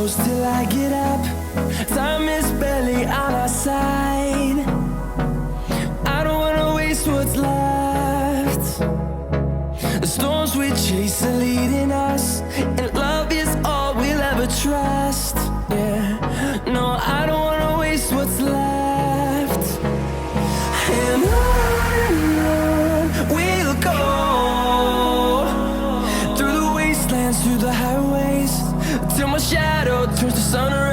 close till I get up. Time is barely on our side. I don't wanna waste what's left. The storms we chase are leading us, and love is all we'll ever trust. Yeah, no, I don't wanna waste what's left. And on we'll go, through the wastelands, through the highways, till my shadow turns to sun